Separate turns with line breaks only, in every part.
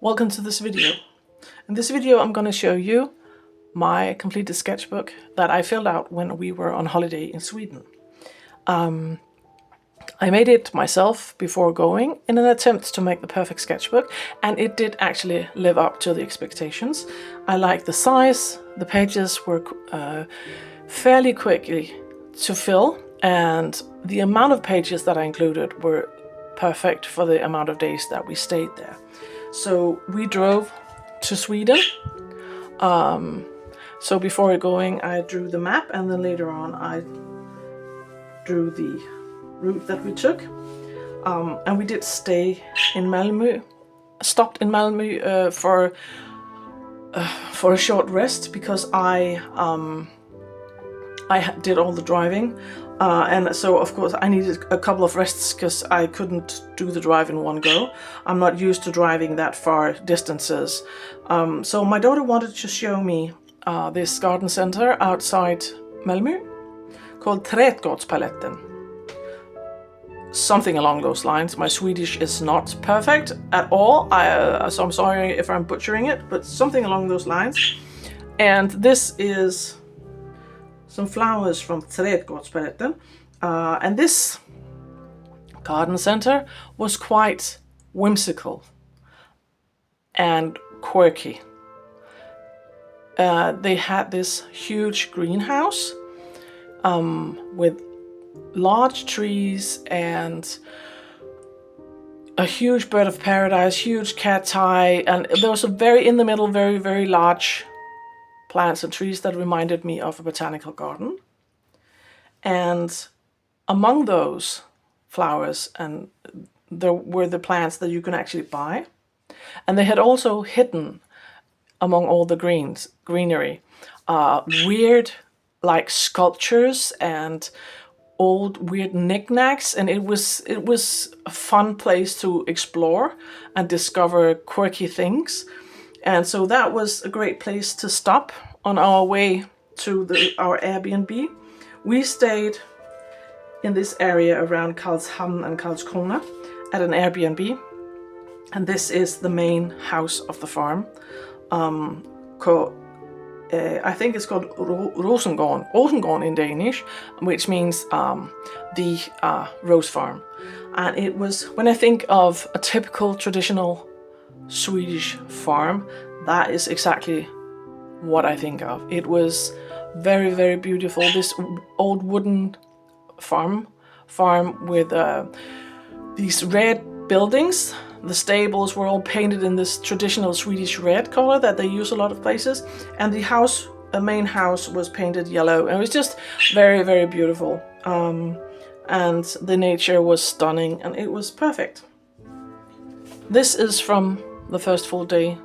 Welcome to this video. In this video I'm going to show you my completed sketchbook that I filled out when we were on holiday in Sweden. I made it myself before going in an attempt to make the perfect sketchbook, and it did actually live up to the expectations. I liked the size, the pages were fairly quickly to fill, and the amount of pages that I included were perfect for the amount of days that we stayed there. So we drove to Sweden. So before going I drew the map, and then later on I drew the route that we took. And we did stay in Malmö, stopped in Malmö for a short rest because I did all the driving. And so of course I needed a couple of rests because I couldn't do the drive in one go. I'm not used to driving that far distances. So my daughter wanted to show me this garden center outside Malmö called Trädgårdspaletten. Something along those lines. My Swedish is not perfect at all, so I'm sorry if I'm butchering it, but something along those lines. And this is some flowers from Trädgårdspaletten. And this garden center was quite whimsical and quirky. They had this huge greenhouse with large trees and a huge bird of paradise, huge cat's eye, and there was a in the middle, very, very large plants and trees that reminded me of a botanical garden. And among those flowers, and there were the plants that you can actually buy. And they had also hidden among all the greenery, weird like sculptures and old weird knickknacks, and it was a fun place to explore and discover quirky things. And so that was a great place to stop on our way to our Airbnb. We stayed in this area around Karlshamn and Karlskrona at an Airbnb, and this is the main house of the farm. I think it's called Rosengården in Danish, which means the rose farm. And it was, when I think of a typical traditional Swedish farm, that is exactly what I think of. It was very, very beautiful. This old wooden farm with these red buildings. The stables were all painted in this traditional Swedish red color that they use a lot of places, and the main house was painted yellow, and it was just very, very beautiful. And the nature was stunning, and it was perfect. This is from the first full day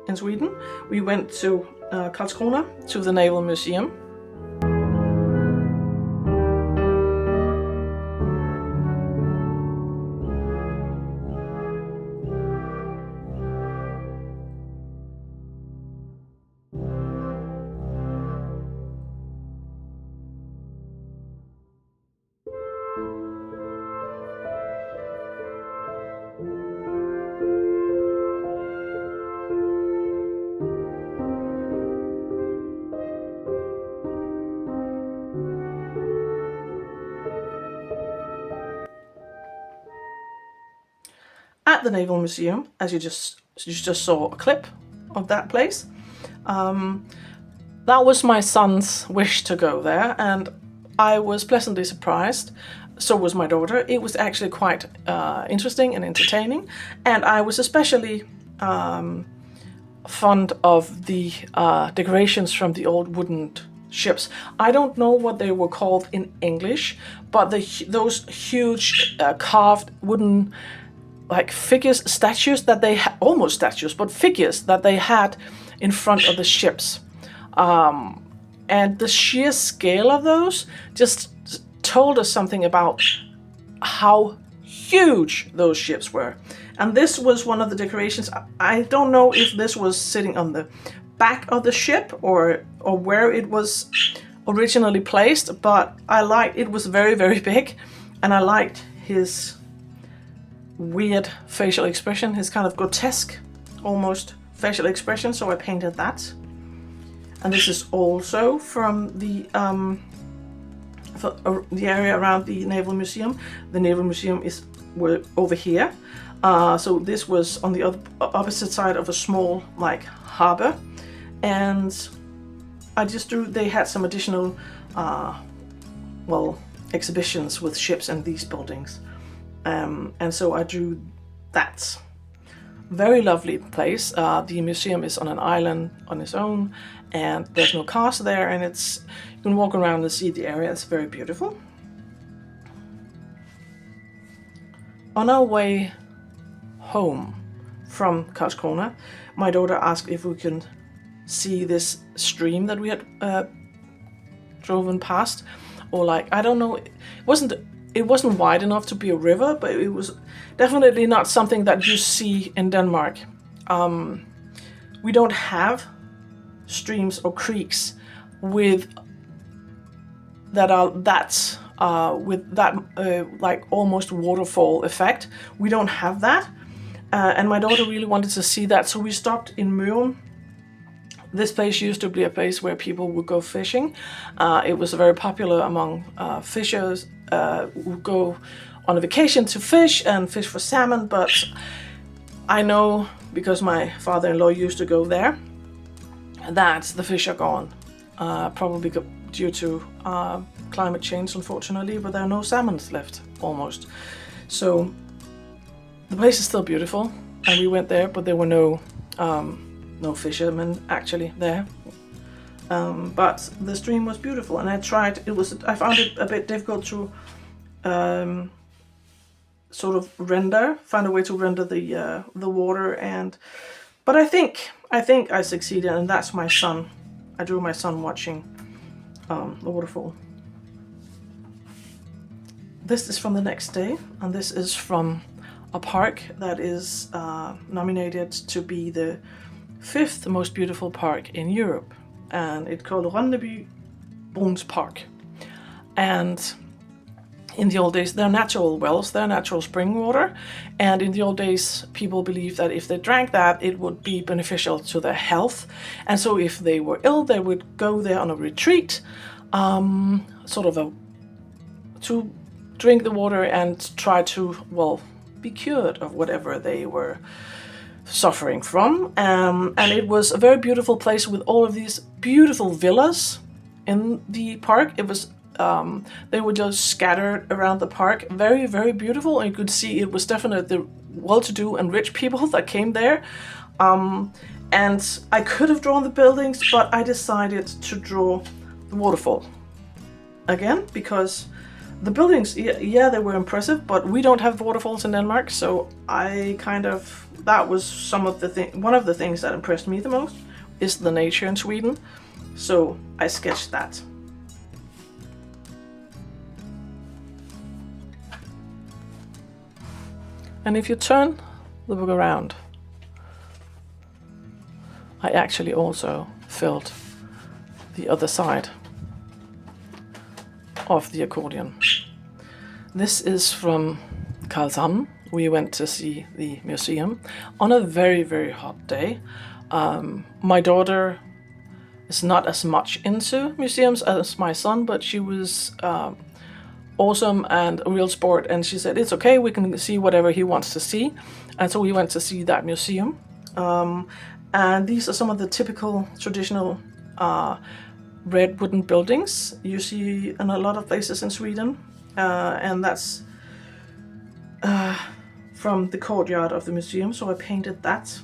in Sweden. We went to Karlskrona, to the Naval Museum. At the Naval Museum, as you just saw a clip of that place, that was my son's wish to go there, and I was pleasantly surprised. So was my daughter. It was actually quite interesting and entertaining, and I was especially fond of the decorations from the old wooden ships. I don't know what they were called in English, but those huge carved wooden like figures, statues that they had, almost statues, but figures that they had in front of the ships. And the sheer scale of those just told us something about how huge those ships were. And this was one of the decorations. I don't know if this was sitting on the back of the ship or where it was originally placed, but it was very, very big, and I liked his weird facial expression, his kind of grotesque almost facial expression, so I painted that. And this is also from the area around the Naval Museum. The Naval Museum were over here. So this was on the opposite side of a small like harbor, and I just drew. They had some additional, exhibitions with ships and these buildings, and so I drew that. Very lovely place. The museum is on an island on its own, and there's no cars there, and you can walk around and see the area. It's very beautiful. On our way home from Karlskrona, my daughter asked if we can see this stream that we had driven past, or like, I don't know, it wasn't wide enough to be a river, but it was definitely not something that you see in Denmark. We don't have streams or creeks with that like almost waterfall effect. We don't have that, and my daughter really wanted to see that, so we stopped in Møn. This place used to be a place where people would go fishing. It was very popular among fishers who would go on a vacation to fish and fish for salmon, but I know, because my father-in-law used to go there, that the fish are gone, probably due to climate change, unfortunately, but there are no salmons left, almost. So the place is still beautiful, and we went there, but there were no fishermen actually there. But the stream was beautiful, and I found it a bit difficult to sort of find a way to render the water, but I think I succeeded, and that's my son. I drew my son watching the waterfall. This is from the next day, and this is from a park that is nominated to be the 5th most beautiful park in Europe, and it's called Ronneby Bruns Park. And in the old days, they're natural wells, they're natural spring water, and in the old days, people believed that if they drank that, it would be beneficial to their health. And so if they were ill, they would go there on a retreat, to drink the water and try to, be cured of whatever they were suffering from. And it was a very beautiful place with all of these beautiful villas in the park. It was they were just scattered around the park, very, very beautiful, and you could see it was definitely the well-to-do and rich people that came there. And I could have drawn the buildings, but I decided to draw the waterfall again, because the buildings, yeah, they were impressive, but we don't have waterfalls in Denmark, so that was one of the things that impressed me the most, is the nature in Sweden. So I sketched that. And if you turn the book around, I actually also filled the other side of the accordion. This is from Karlshamn. We went to see the museum on a very, very hot day. My daughter is not as much into museums as my son, but she was awesome and a real sport, and she said it's okay, we can see whatever he wants to see. And so we went to see that museum, and these are some of the typical traditional red wooden buildings you see in a lot of places in Sweden, and that's from the courtyard of the museum, so I painted that.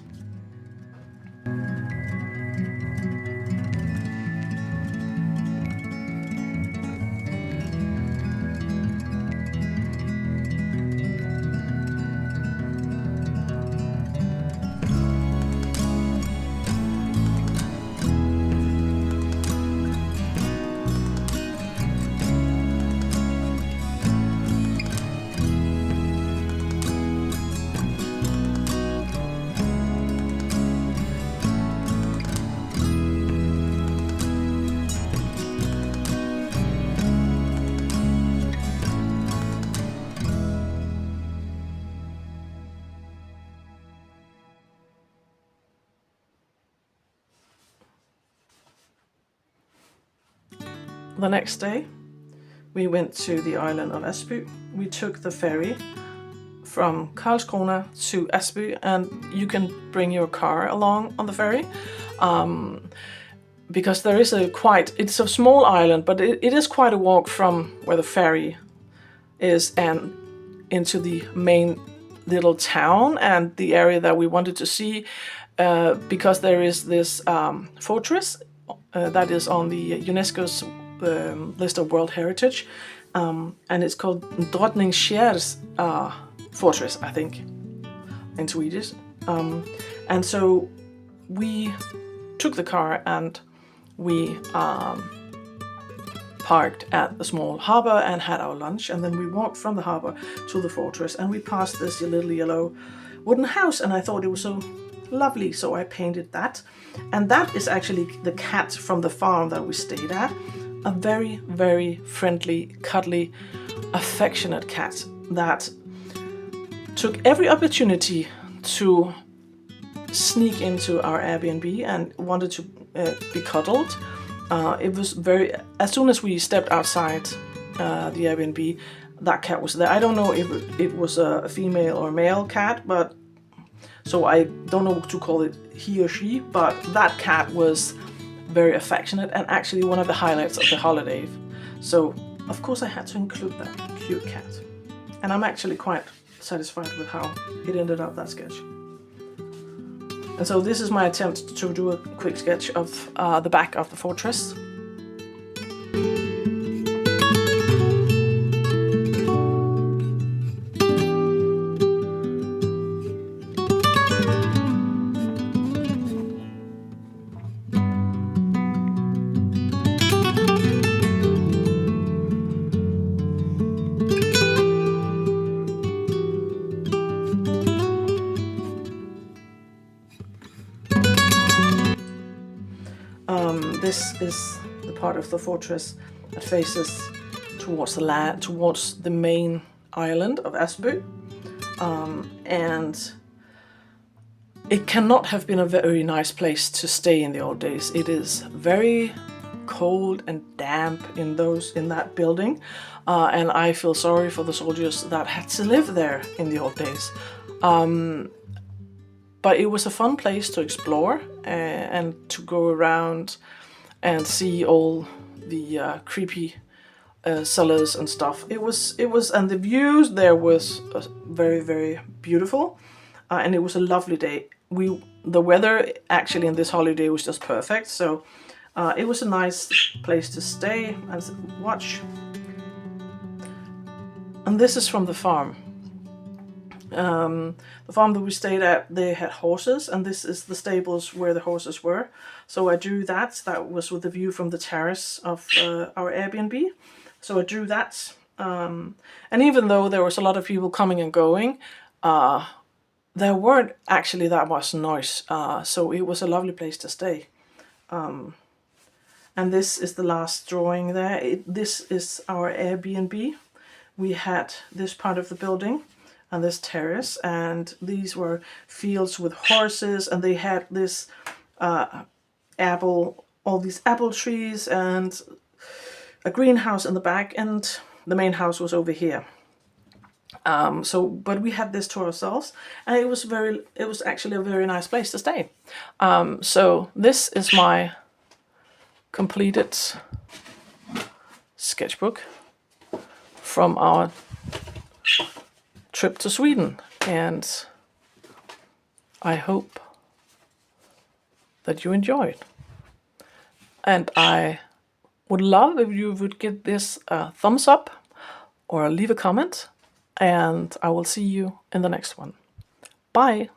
the next day, we went to the island of Asby. We took the ferry from Karlskrona to Asby, and you can bring your car along on the ferry. Because there is it's a small island, but it is quite a walk from where the ferry is and into the main little town and the area that we wanted to see, because there is this fortress that is on the UNESCO's list of World Heritage, and it's called Drottningkjærs fortress, I think, in Swedish. And so we took the car and we parked at the small harbor and had our lunch, and then we walked from the harbor to the fortress, and we passed this little yellow wooden house, and I thought it was so lovely, so I painted that. And that is actually the cat from the farm that we stayed at. A very, very friendly, cuddly, affectionate cat that took every opportunity to sneak into our Airbnb and wanted to be cuddled. It was as soon as we stepped outside the Airbnb, that cat was there. I don't know if it was a female or male cat, but so I don't know what to call it, he or she, but that cat was very affectionate and actually one of the highlights of the holiday. So of course I had to include that cute cat. And I'm actually quite satisfied with how it ended up, that sketch. And so this is my attempt to do a quick sketch of the back of the fortress. This is the part of the fortress that faces towards the land, towards the main island of Asby, and it cannot have been a very nice place to stay in the old days. It is very cold and damp in that building, and I feel sorry for the soldiers that had to live there in the old days. But it was a fun place to explore and to go around and see all the creepy cellars and stuff. It was, and the views there was very, very beautiful, and it was a lovely day. The weather actually in this holiday was just perfect, so it was a nice place to stay and watch. And this is from the farm. The farm that we stayed at, they had horses, and this is the stables where the horses were. So I drew that. That was with the view from the terrace of our Airbnb. So I drew that. And even though there was a lot of people coming and going, there weren't actually that much noise. So it was a lovely place to stay. And this is the last drawing there. This is our Airbnb. We had this part of the building and this terrace, and these were fields with horses, and they had this all these apple trees and a greenhouse in the back, and the main house was over here. But we had this to ourselves, and it was actually a very nice place to stay. So this is my completed sketchbook from our trip to Sweden, and I hope that you enjoyed. And I would love if you would give this a thumbs up or leave a comment, and I will see you in the next one. Bye!